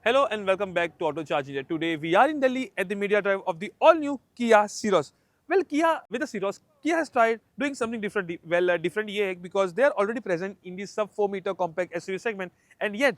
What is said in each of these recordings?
Hello and welcome back to Auto Charge India. Today we are in Delhi at the media drive of the all-new Kia Ceros. Well, Kia with the Ceros, Kia has tried doing something different. Different ये because they are already present in the sub 4-meter compact SUV segment, and yet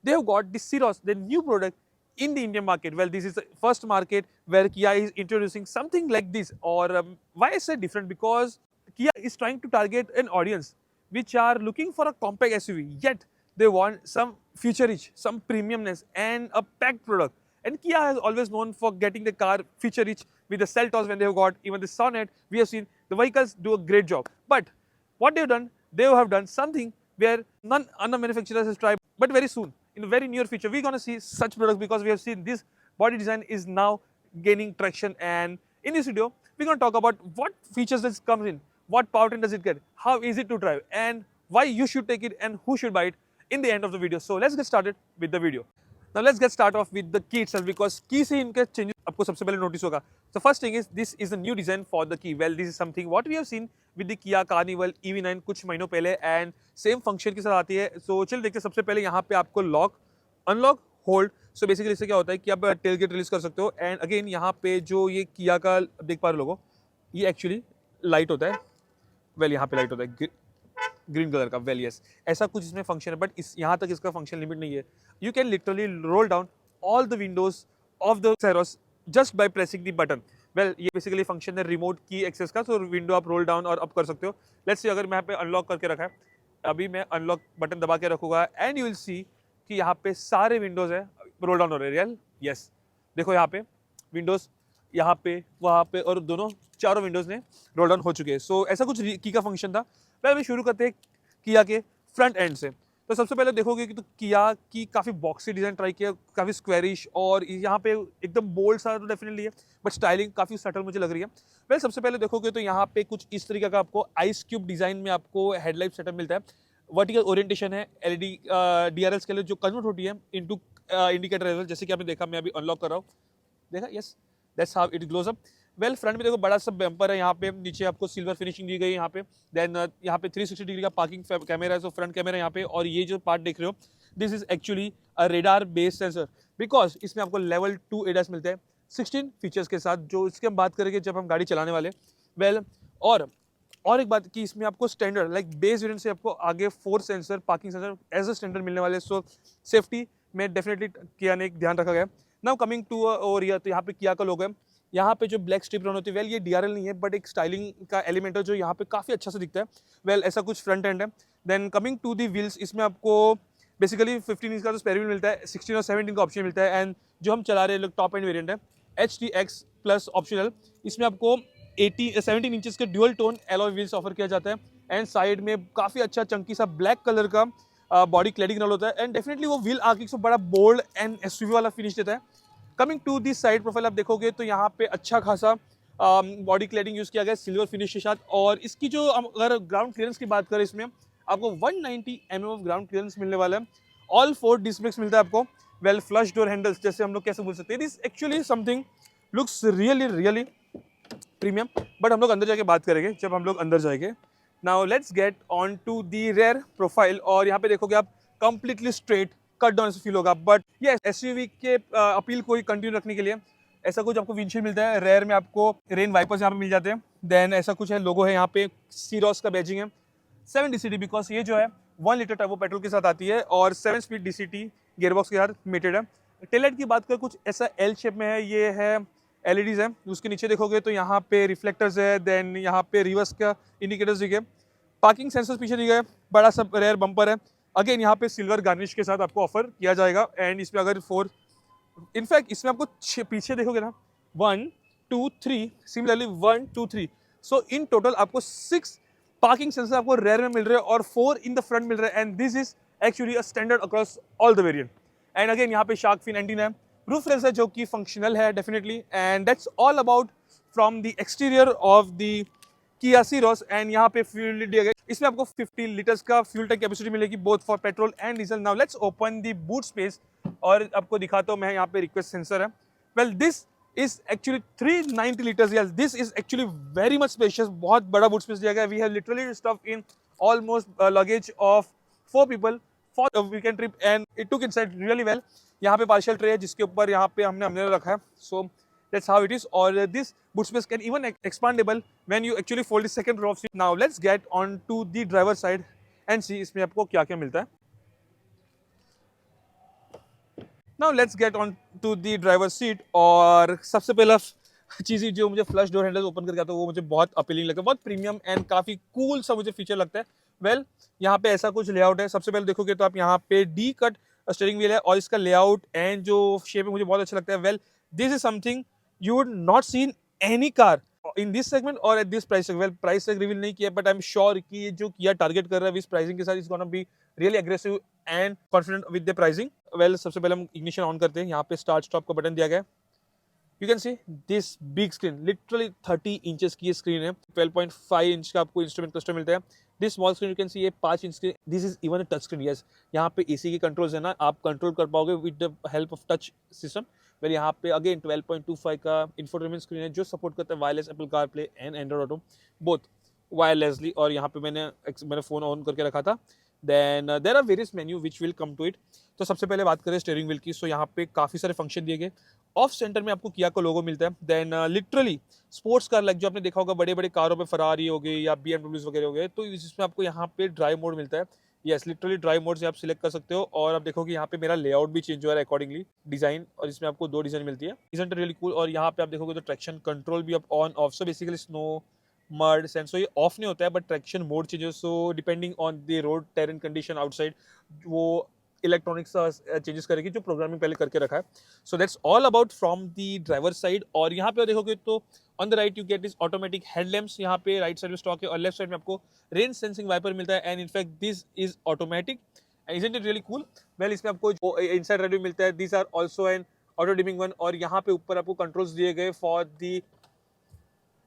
they have got the Ceros, the new product in the Indian market. Well, this is the first market where Kia is introducing something like this. Or why I say different? Because Kia is trying to target an audience which are looking for a compact SUV, yet they want some feature rich, some premiumness and a packed product. And Kia has always known for getting the car feature rich with the Seltos when they have got even the Sonet. We have seen the vehicles do a great job. But what they've done, they have done something where none other manufacturers has tried. But very soon, in the very near future, we're going to see such products because we have seen this body design is now gaining traction. And in this video, we're going to talk about what features this comes in, what powertrain does it get, how easy to drive, and why you should take it and who should buy it in the end of the video. So let's get started with the video. Now let's get start off with the key itself because key से इनके changes आपको सबसे पहले notice होगा. So first thing is this is a new design for the key. Well, this is something what we have seen with the Kia Carnival EV9 कुछ महीनों पहले and same function के साथ आती है. So चल देखते हैं सबसे पहले यहाँ पे आपको lock, unlock, hold. So basically इससे क्या होता है कि आप tailgate release कर सकते हो and again यहाँ पे जो ये Kia का देख पा रहे हो लोगो, ये actually light होता है. Well यहाँ पे light होता है ग्रीन कलर का. वेल यस, ऐसा कुछ इसमें फंक्शन है बट इस यहाँ तक इसका फंक्शन लिमिट नहीं है. You can literally roll down all the windows of the Sierra just by pressing the button. Well ये बेसिकली फंक्शन है रिमोट की एक्सेस का. सो विंडो आप रोल डाउन और अप कर सकते हो. लेट्स सी अगर मैं यहाँ पे अनलॉक करके रखा है, अभी मैं अनलॉक बटन दबा के रखूंगा एंड यू विल सी कि यहाँ पे सारे विंडोज है रोल डाउन हो रहे हैं. रियल यस, देखो यहाँ पे विंडोज यहाँ पे वहाँ पे और दोनों चारों विंडोज ने रोल डाउन हो चुके हैं. सो ऐसा कुछ की का फंक्शन था. पहले अभी शुरू करते हैं किया के फ्रंट एंड से. तो सबसे पहले देखोगे कि तो किया की काफ़ी बॉक्सी डिज़ाइन ट्राई किया, काफ़ी स्क्वेरिश और यहाँ पे एकदम बोल्ड सा तो डेफिनेटली है बट स्टाइलिंग काफ़ी सटल मुझे लग रही है. पहले सबसे पहले देखोगे तो यहाँ पे कुछ इस तरीके का आपको आइस क्यूब डिज़ाइन में आपको हेडलाइट सेटअप मिलता है. वर्टिकल ओरिएंटेशन है एलईडी डीआरएल्स के लिए जो कन्वर्ट होती है इनटू इंडिकेटर लेवल. जैसे कि आपने देखा, मैं अभी अनलॉक कर रहा हूँ, देखा yes, that's how it glows up. Well front में देखो बड़ा सा बम्पर है, यहाँ पे नीचे आपको सिल्वर फिनिशिंग दी गई है यहाँ पे. देन यहाँ पे 360 डिग्री का पार्किंग कैमरा है, सो फ्रंट कैमरा यहाँ पे. और ये जो पार्ट देख रहे हो this is actually a radar based sensor because इसमें आपको लेवल 2 एडास मिलता है 16 फीचर्स के साथ, जो इसके हम बात करेंगे जब हम गाड़ी चलाने वाले. वेल और एक बात कि इसमें आपको स्टैंडर्ड लाइक बेस वेरिएंट से आपको आगे 4 sensor parking sensor as a standard मिलने वाले. सो सेफ्टी में डेफिनेटली किया ने एक ध्यान रखा गया. नाउ कमिंग टू और ये तो यहाँ पे किया का लोगो है. यहाँ पे जो ब्लैक स्ट्रिप रन होती है, वेल ये डीआरएल नहीं है बट एक स्टाइलिंग का एलिमेंट है जो यहाँ पे काफ़ी अच्छा से दिखता है. वेल ऐसा कुछ फ्रंट एंड है. Then coming to the wheels, इसमें आपको बेसिकली 15 इंच का तो स्पेयर व्हील मिलता है, 16 और 17 का ऑप्शन मिलता है. एंड जो हम चला रहे हैं टॉप एंड वेरिएंट है HTX प्लस ऑप्शनल. इसमें आपको 17 इंचेस के dual tone alloy wheels offer किया जाता है. एंड साइड में काफ़ी अच्छा चंकी सा ब्लैक कलर का बॉडी क्लैडिंग नल होता है. एंड डेफिनेटली वो व्हील आर्किंग से बड़ा बोल्ड एंड एसयूवी वाला फिनिश देता है. Coming to the side profile आप देखोगे तो यहाँ पे अच्छा खासा बॉडी क्लैडिंग यूज़ किया गया सिल्वर फिनिश के साथ. और इसकी जो अगर ग्राउंड क्लियरेंस की बात करें, इसमें आपको 190 mm ऑफ ग्राउंड क्लियरेंस मिलने वाला है. ऑल 4 डिस्क ब्रेक्स मिलता है आपको. वेल फ्लश डोर हैंडल्स, जैसे हम लोग कैसे बोल सकते हैं, this actually something looks really premium. But हम लोग अंदर जाके बात करेंगे जब हम लोग अंदर जाएंगे. Now let's get on to the rear profile. और यहाँ पे देखोगे आप कंप्लीटली स्ट्रेट कट डाउन से फील होगा. बट ये एसयूवी के अपील को कंटिन्यू रखने के लिए ऐसा कुछ आपको विंडशील्ड मिलता है. रेयर में आपको रेन वाइपर्स यहाँ पे मिल जाते हैं. देन ऐसा कुछ है, लोगो है यहाँ पे, सीरोस का बैजिंग है. 7 DCT बिकॉज ये जो है 1 लीटर टर्बो पेट्रोल के साथ आती है और 7 स्पीड DCT गियरबॉक्स के साथ मेटेड है. टेललाइट की बात करें कुछ ऐसा एल शेप में है, ये है LEDs है. उसके नीचे देखोगे तो यहाँ पे रिफ्लेक्टर्स है. देन यहाँ पे रिवर्स का इंडिकेटर्स दिखे, पार्किंग सेंसर्स पीछे दिखे, बड़ा सा रेयर बम्पर है. अगेन यहाँ पे सिल्वर गार्निश के साथ आपको ऑफर किया जाएगा. एंड इसमें अगर 4 इनफैक्ट इसमें आपको पीछे देखोगे ना 1 2 3 सिमिलरली 1 2 3, सो इन टोटल आपको 6 पार्किंग सेंसर आपको रेयर में मिल रहे हैं और 4 इन द फ्रंट मिल रहे हैं. And this is actually a standard across all the variant. And again यहाँ पे शार्क फिन एंटीना है, रूफ रेल्स है जो कि फंक्शनल है definitely. And that's all about from the exterior of the किया सीरोस. एंड यहाँ पे फ्यूल दिया गया, इसमें आपको 50 लीटर्स का फ्यूल टैंक कैपेसिटी मिलेगी both for petrol and diesel. Now let's open the boot space और आपको दिखाता हूँ मैं. यहाँ पे रिक्वेस्ट सेंसर है. Well this is actually 390 litres. Yes, this is actually very much spacious. बहुत बड़ा बूट स्पेस दिया गया. We have literally stuff in almost luggage of 4 people for a weekend trip and it took inside really well. यहाँ पे partial tray है जिसके ऊपर यहाँ पे हमने हमने रखा है. सो that's how it is. Or this boot space can even expandable when you actually fold the second row of seat. Now let's get on to the driver side and see इसमें आपको क्या क्या मिलता है. Now let's get on to the driver seat. और सबसे पहला चीज़ जो मुझे फ्लश डोर हैंडल ओपन करके आता है वो मुझे बहुत अपीलिंग लगता है, बहुत प्रीमियम एंड काफ़ी कूल सा मुझे फीचर लगता है. वेल यहाँ पे ऐसा कुछ लेआउट है. सबसे पहले देखोगे तो आप यहाँ पे डी कट स्टीयरिंग व्हील है और इसका लेआउट एंड जो शेप है मुझे बहुत अच्छा लगता है. Well this is something you would not see in any car in this segment or at this price tag. Well, price tag reveal नहीं किया, but I'm sure कि ये जो Kia target कर रहा है इस pricing के साथ is gonna be really aggressive and confident with the pricing. Well, सबसे पहले हम ignition on करते हैं. यहाँ पे start stop का बटन दिया गया है. You can see this big screen, literally 30 inches की ये screen है. 12.5 inch का आपको instrument cluster मिलता है. This small screen you can see ये 5 inch की. This is even a touch screen. Yes, यहाँ पे AC के controls है ना, आप control कर पाओगे with the help of touch system. Well यहाँ पे अगेन 12.25 का इंफोटेनमेंट स्क्रीन है जो सपोर्ट करता है wireless Apple CarPlay and Android auto both wirelessly. और यहाँ पे मैंने फ़ोन ऑन करके रखा था. Then there are various menu which will come to it. तो सबसे पहले बात करें स्टीयरिंग व्हील की. सो यहाँ पे काफ़ी सारे फंक्शन दिए गए. ऑफ सेंटर में आपको किया का लोगो मिलता है. Then literally sports car like जो आपने देखा होगा बड़े बड़े कारों में फरारी हो गई या BMW वगैरह हो गए, तो इसमें आपको यहाँ पे ड्राइव मोड मिलता है. यस, लिटरली ड्राइव मोड से आप सिलेक्ट कर सकते हो. और आप देखोगे यहाँ पे मेरा लेआउट भी चेंज हुआ है अकॉर्डिंगली डिजाइन, और इसमें आपको 2 डिजाइन मिलती है. Isn't really cool. और यहाँ पे आप देखोगे तो ट्रैक्शन कंट्रोल भी आप on off. So basically snow mud sensor ये ऑफ नहीं होता है but traction mode changes. So depending on the road terrain condition outside वो इलेक्ट्रॉनिक्स चेंजेस करेगी जो प्रोग्रामिंग पहले करके रखा है. सो that's all about from the driver side. और यहाँ पे देखोगे तो on the right you get is automatic headlamps. यहाँ पे राइट साइड में स्टॉक है और लेफ्ट साइड में आपको रेन सेंसिंग वाइपर मिलता है. And in fact this is automatic. Isn't it really cool. Well इसमें आपको इनसाइड रेडियो मिलता है. This are also an auto dimming one. और यहाँ पे ऊपर आपको कंट्रोल्स दिए गए for the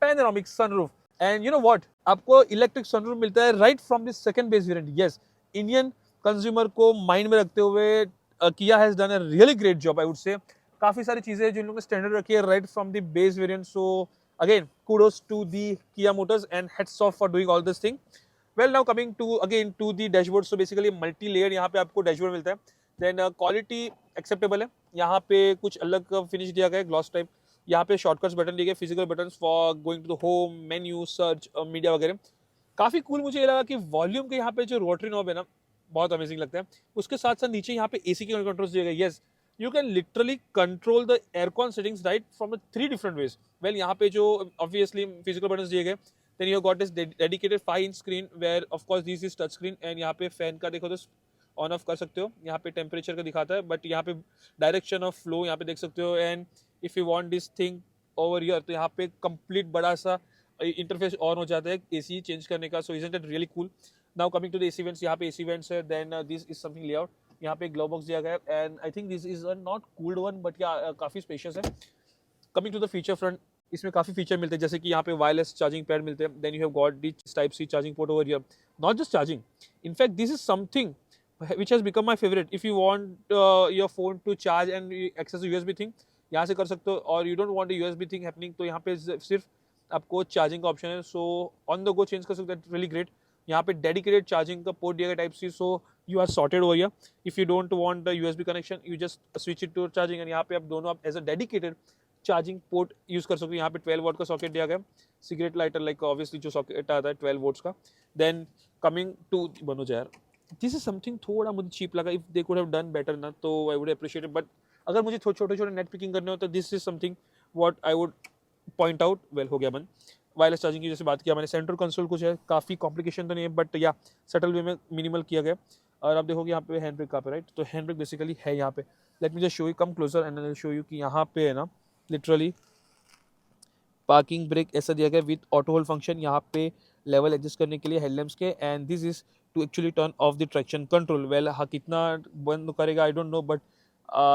panoramic sunroof. And you know what, आपको इलेक्ट्रिक सनरूफ मिलता है right from the second base variant. Yes, Indian consumer को माइंड में रखते हुए Kia has done a really great job I would say. काफी सारी चीजें जो इन लोगों ने स्टैंडर्ड रखी है right from the base variant. So again kudos to the Kia Motors and hats off for doing all this thing. Well, now coming to again to the dashboard. So basically multi layer यहाँ पे आपको dashboard मिलता है. Then quality acceptable है. यहाँ पे कुछ अलग फिनिश दिया गया है ग्लॉस टाइप. यहाँ पे शॉर्टकट्स बटन दिए गए, physical button for going to the home menu search media वगैरह. काफी कूल मुझे ये लगा कि वॉल्यूम के यहाँ पे जो रोटरी नॉब है ना बहुत अमेजिंग लगता है. उसके साथ साथ नीचे यहाँ पे एसी के कंट्रोल्स दिए गए. Yes, you can literally control the aircon settings right from the 3 different ways. Well, यहाँ पे जो obviously physical buttons दिए गए. Then you have got this dedicated 5-inch screen where of course this is touch screen. and यहाँ पे fan का देखो तो ऑन ऑफ कर सकते हो. यहाँ पे टेम्परेचर का दिखाता है बट यहाँ पे डायरेक्शन ऑफ फ्लो यहाँ पे देख सकते हो. And if you want this thing over here तो यहाँ पे कंप्लीट बड़ा सा इंटरफेस ऑन हो जाता है एसी चेंज करने का. So isn't it really cool. Now coming to the AC vents. यहाँ पे एसी वेंट्स है. Then this is something layout. यहाँ पे ग्लो बॉक्स दिया गया है and I think this is not cooled one but yeah काफ़ी स्पेशियस है. Coming to the feature front, इसमें काफ़ी फीचर मिलते हैं जैसे कि यहाँ पे वायरलेस चार्जिंग पैड मिलते हैं. Then you have got this type C charging port over here. Not just charging, in fact this is something which has become my favorite. If you want your phone to charge and access a USB thing यहाँ से कर सकते हो. और you don't want a USB thing happening तो यहाँ पे सिर्फ आपको चार्जिंग का ऑप्शन है. So on the go change कर सकते हैं. Really great. यहाँ पे डेडिकेटेड चार्जिंग का पोर्ट दिया गया type C. So you are sorted over here. If you don't want the USB connection you just switch it to charging. And यहाँ पे आप दोनों आप as a dedicated charging port use कर सकते हो. यहाँ पे 12 वोल्ट का सॉकेट दिया गया. सिगरेट लाइटर लाइक ऑब्वियसली जो सॉकेट आता है 12 वोल्ट्स का. देन कमिंग टू बनो यार, दिस इज समथिंग थोड़ा मुझे चीप लगा. If they could have done better ना तो I would appreciate it. But अगर मुझे छोटे छोटे नेट पिकिंग करने हो तो this is something what I would point out. Well हो गया मन. वायरलेस चार्जिंग की जैसे बात किया मैंने. सेंट्रल कंसोल कुछ है, काफ़ी कॉम्प्लिकेशन तो नहीं है बट या सटल वे में मिनिमल किया गया. और आप देखोगे यहाँ पे हैंड ब्रेक कहाँ पे राइट. तो हैंड ब्रेक बेसिकली है यहाँ पे. Let me just show you, come closer and I will show you कि यहाँ पे है ना लिटरली पार्किंग ब्रेक ऐसा दिया गया विद ऑटो होल्ड फंक्शन. यहाँ पे लेवल एडजस्ट करने के लिए हेडलैम्प्स के. And this is to actually turn off the traction control. Well हाँ कितना बंद करेगा I don't know but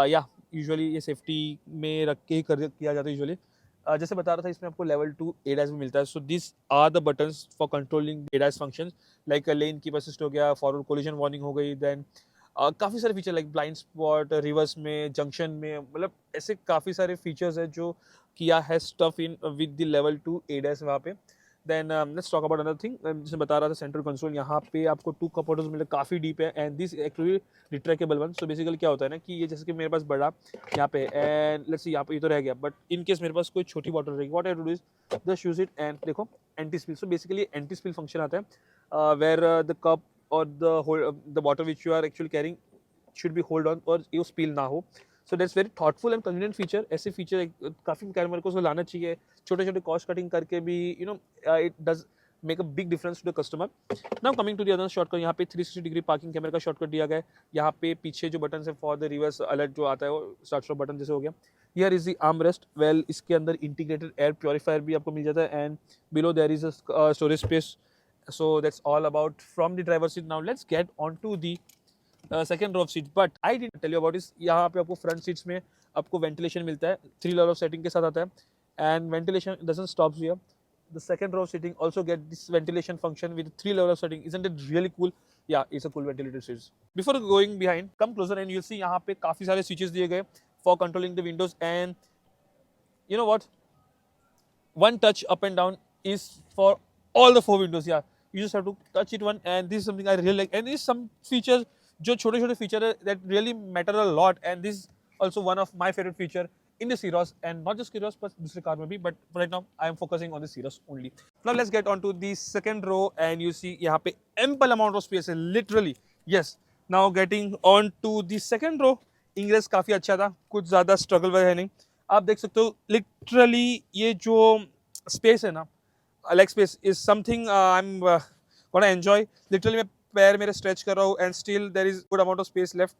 yeah usually ये सेफ्टी में रख के ही किया जाता है यूजुअली. जैसे बता रहा था इसमें आपको लेवल 2 ADAS भी मिलता है. So this are the buttons for controlling ADAS functions like lane keep assist हो गया, फॉरवर्ड कोलिजन वार्निंग हो गई. देन काफ़ी सारे feature like blind spot, reverse में, जंक्शन में, मतलब ऐसे काफ़ी सारे फीचर्स है जो किया है stuff in with the level 2 ADAS वहाँ पे. Then let's talk about another thing, जैसे बता रहा था सेंट्रल कंसोल, यहाँ पे आपको 2 कप होल्डर्स मिले, काफ़ी डीप है, and this actually retractable one. So basically क्या होता है ना कि ये जैसे कि मेरे पास बड़ा यहाँ पे, एंड लेट्स सी यहाँ पे ये तो रह गया, बट इन केस मेरे पास कोई छोटी बॉटल रहेगी, what I do is just use it, and देखो anti spill. So basically anti spill function आता है वेर द कप और the bottle which you are actually carrying should be hold on और ये स्पिल ना हो। So that's very thoughtful and convenient feature. ऐसे feature काफ़ी कैमरे को लाना चाहिए, छोटे छोटे कॉस्ट कटिंग करके भी, you know it does make a big difference to the customer. Now coming to the other shortcut, यहाँ पे 360 डिग्री पार्किंग कैमरा का शॉर्टकट दिया गया है। यहाँ पे पीछे जो बटन है फॉर द रिवर्स अलर्ट जो आता है वो स्टार्ट स्टॉप बटन जैसे हो गया। Here is the arm rest, well इसके अंदर इंटीग्रेटेड एयर प्योरीफायर भी आपको मिल जाता है, and below there is a storage space. So that's all about from the driver seat. Now let's get on to the second row of seat, but I didn't tell you about this. यहाँ पे आपको front seats में आपको ventilation मिलता है, 3 level of setting के साथ आता है, and ventilation doesn't stop here. The second row of seating also get this ventilation function with 3 level of seating. Isn't it really cool? Yeah, it's a cool ventilated seats. Before going behind, come closer and you'll see यहाँ पे काफी सारे switches दिए गए for controlling the windows, and you know what? One touch up and down is for all the 4 windows. Yeah, you just have to touch it one, and this is something I really like. And these some features जो छोटे छोटे feature है that really matter a lot, and this is also one of my favorite feature in the Ceros, and not just Ceros but दूसरे car में भी, but right now I am focusing on the Ceros only. Now let's get on to the second row, and you see यहाँ पे ample amount of space है literally. Yes, now getting on to the second row, ingress काफ़ी अच्छा था, कुछ ज़्यादा struggle है नहीं। आप देख सकते हो लिटरली ये जो स्पेस है ना, leg space is something I am gonna enjoy. Literally मैं पैर मेरे स्ट्रेच कर रहा हूँ and still there is good amount of space left.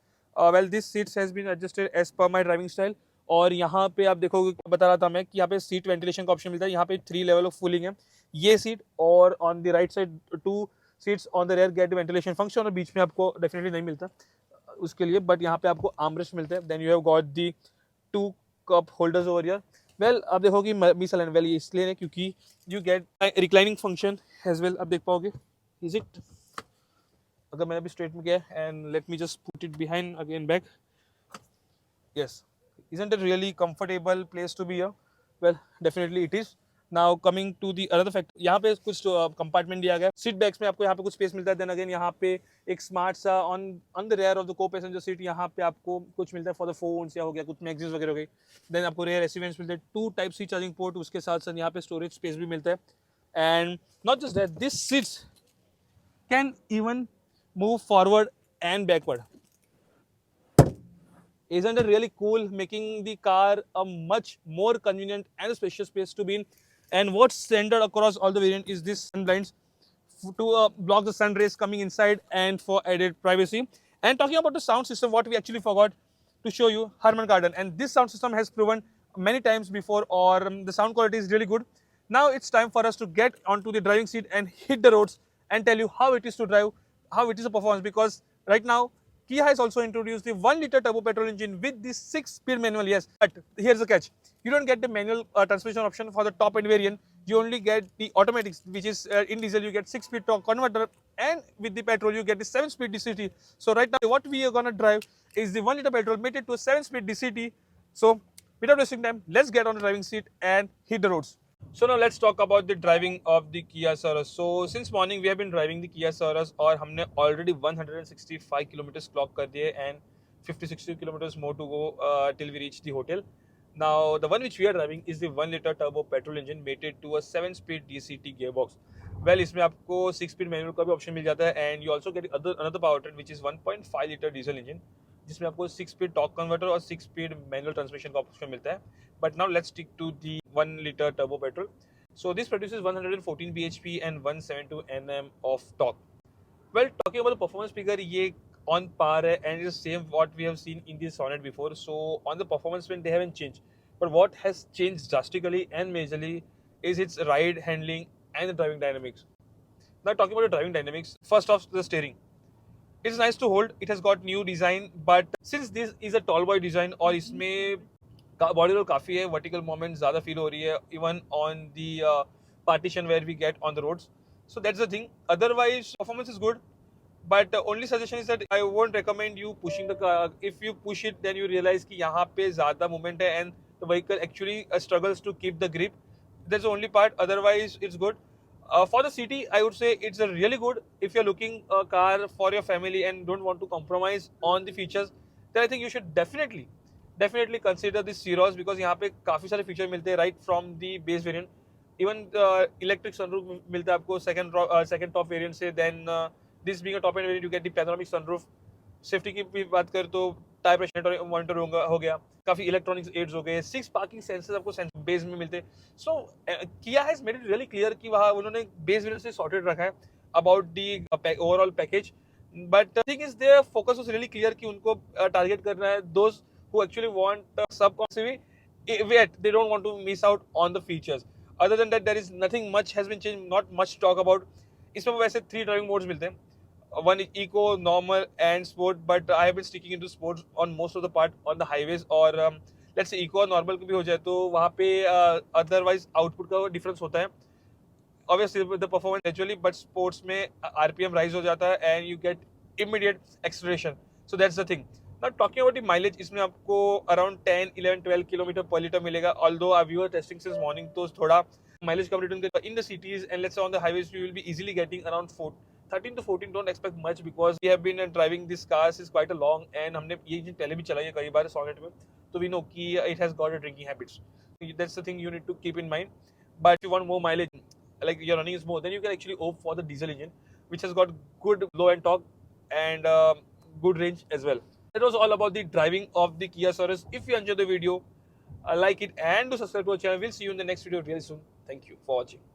Well this seats has been adjusted as per my driving style. और यहाँ पे आप देखोगे, बता रहा था मैं कि यहाँ पे सीट वेंटिलेशन का ऑप्शन मिलता है। यहाँ पे 3 लेवल ऑफ कूलिंग है ये सीट, और on the right side 2 seats on the rear get ventilation function, और बीच में आपको डेफिनेटली नहीं मिलता उसके लिए, बट यहाँ पे आपको आर्मरेस्ट मिलते हैं। Then you have got the 2 cup holders over here. Well आप देखोगे मिसल वेल ये इसलिए है क्योंकि you get reclining function as well. आप देख पाओगे, इज इट, अगर मैंने अभी स्ट्रेट में किया and let me just put it behind again back, yes, isn't it really comfortable place to be here? Well, definitely it is. Now coming to the other factor, यहाँ पे कुछ compartment दिया गया है सीट बैग्स में, आपको यहाँ पे कुछ स्पेस मिलता है। देन अगेन यहाँ पे एक स्मार्ट सा on the rear of the co passenger seat, यहाँ पे आपको कुछ मिलता है फॉर द फोन्स या हो गया कुछ मैगजीन्स वगैरह हो गई। देन आपको रेयर एसिवेंट्स मिलते हैं, 2 टाइप सी चार्जिंग पोर्ट, उसके साथ साथ यहाँ पे स्टोरेज स्पेस भी मिलता है। And not just that, this seats can even move forward and backward. Isn't it really cool, making the car a much more convenient and spacious space to be in? And what's standard across all the variant is this sun blinds to block the sun rays coming inside and for added privacy. And talking about the sound system, what we actually forgot to show you, Harman Kardon. And this sound system has proven many times before, or the sound quality is really good. Now it's time for us to get onto the driving seat and hit the roads and tell you how it is to drive, how it is a performance, because right now Kia has also introduced the 1-liter turbo petrol engine with the 6-speed manual. Yes, but here's the catch. You don't get the manual transmission option for the top end variant. You only get the automatics, which is in diesel you get 6-speed torque converter, and with the petrol you get the 7-speed DCT. So right now what we are going to drive is the 1-liter petrol mated to a 7-speed DCT. So without wasting time, let's get on the driving seat and hit the roads. So now let's talk about the driving of the Kia Soros. So since morning we have been driving the Kia Soros, और हमने already 165 kilometers clock कर दिए and 50-60 kilometers more to go till we reach the hotel. Now the one which we are driving is the 1-liter turbo petrol engine mated to a 7-speed DCT gearbox. Well, इसमें आपको 6-speed manual का भी option मिल जाता है, and you also get another powertrain which is 1.5-liter diesel engine, जिसमें आपको 6-speed torque converter और 6-speed manual transmission का option मिलता है। But now let's stick to the 1-liter turbo petrol. So this produces 114 bhp and 172 Nm of torque. Well, talking about the performance figure, ये on par है and it's the same what we have seen in the Sonet before. So on the performance front, they haven't changed. But what has changed drastically and majorly is its ride handling and the driving dynamics. Now talking about the driving dynamics, first off the steering. It's nice to hold. It has got new design, but since this is a tall boy design और इसमें body roll काफ़ी है, vertical moment ज़्यादा feel हो रही है even on the partition where we get on the roads. So that's the thing. Otherwise performance is good, but only suggestion is that I won't recommend you pushing the car. If you push it then you realise कि यहाँ पे ज़्यादा movement है and the vehicle actually struggles to keep the grip. That's the only part. Otherwise it's good. For the city, I would say it's a really good. If you're looking a car for your family and don't want to compromise on the features, then I think you should definitely consider the Ceros, because यहाँ पे काफी सारे feature मिलते हैं right from the base variant. Even electric sunroof मिलता है आपको second top variant से. Then this being a top end variant, you get the panoramic sunroof. Safety की भी बात करें तो टायर प्रेशर मॉनिटर हो गया, काफी इलेक्ट्रॉनिक्स एड्स हो गए, 6 पार्किंग सेंसर्स आपको सेंसर बेस में मिलते हैं. So Kia has made it really clear कि वहाँ उन्होंने बेस वेरिएंट से सॉर्टेड रखा है about the overall package. But thing is there focus was really clear कि उनको टारगेट करना है दोज हु एक्चुअली वांट सब concept wait they don't want to miss out on the features. Other than that there is nothing much has been change, not much talk about. इसमें वैसे 3 driving modes मिलते हैं. One is eco, normal and sport, but I have been sticking into sports on most of the part on the highways. और let's say eco और normal भी हो जाए तो वहाँ पे otherwise output का difference होता है. Obviously the performance naturally, but sports में RPM rise हो जाता है and you get immediate acceleration. So that's the thing. Now talking about the mileage, इसमें आपको around 10, 11, 12 किलोमीटर per liter मिलेगा. Although we were testing since morning, तो थोड़ा mileage come return in the cities and let's say on the highways we will be easily getting around 13 to 14. Don't expect much because we have been driving this car is quite a long and हमने ये चीज पहले भी चलाई है कई बार sonnet में, तो we know कि it has got a drinking habits. That's the thing you need to keep in mind. But if you want more mileage, like your running is more, then you can actually opt for the diesel engine, which has got good low end torque and good range as well. That was all about the driving of the Kia Ceros. If you enjoyed the video, like it and do subscribe to our channel. We'll see you in the next video really soon. Thank you for watching.